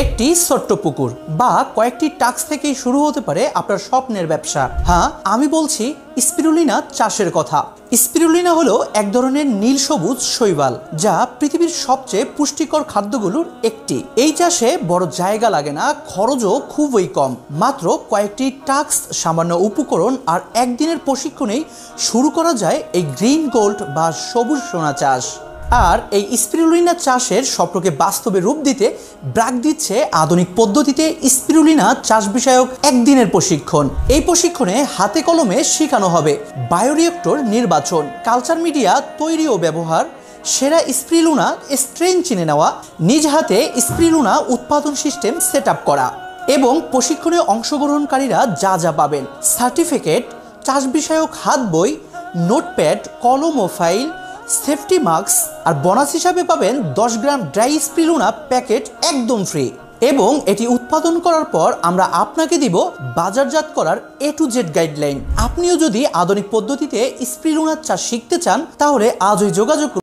একটি ছোট্ট পুকুর বা কয়েকটি টাস্ক থেকেই শুরু হতে পারে আপনার স্বপ্নের ব্যবসা। হ্যাঁ, আমি বলছি স্পিরুলিনা চাষের কথা। স্পিরুলিনা হলো এক ধরনের নীল সবুজ শৈবাল, যা পৃথিবীর সবচেয়ে পুষ্টিকর খাদ্যগুলোর একটি। এই চাষে বড় জায়গা লাগে না, খরচও খুবই কম। মাত্র কয়েকটি টাস্ক, সামান্য উপকরণ আর একদিনের প্রশিক্ষণেই শুরু করা যায় এই গ্রিন গোল্ড বা সবুজ সোনা চাষ। আর এই স্পিরুলিনা চাষের স্বপ্নকে বাস্তবে রূপ দিতে ব্র্যাক দিচ্ছে আধুনিক পদ্ধতিতে স্পিরুলিনা চাষ বিষয়ক একদিনের প্রশিক্ষণ। এই প্রশিক্ষণে হাতে কলমে শেখানো হবে বায়োরিয়েক্টর নির্বাচন, কালচার মিডিয়া তৈরি ও ব্যবহার, সেরা স্পিরুলিনা স্ট্রেন চিনে নেওয়া, নিজ হাতে স্পিরুলিনা উৎপাদন সিস্টেম সেট আপ করা এবং প্রশিক্ষণে অংশগ্রহণকারীরা যা যা পাবেন: সার্টিফিকেট, চাষ বিষয়ক হাত বই, নোটপ্যাড, কলম ও ফাইল, সেফটি মাস্ক, আর বোনাস হিসাবে পাবেন 10 গ্রাম ড্রাই স্পিরুলিনা প্যাকেট একদম ফ্রি। এবং এটি উৎপাদন করার পর আমরা আপনাকে দিব বাজারজাত করার A to Z গাইডলাইন। আপনিও যদি আধুনিক পদ্ধতিতে স্পিরুলিনা চাষ শিখতে চান, তাহলে আজই যোগাযোগ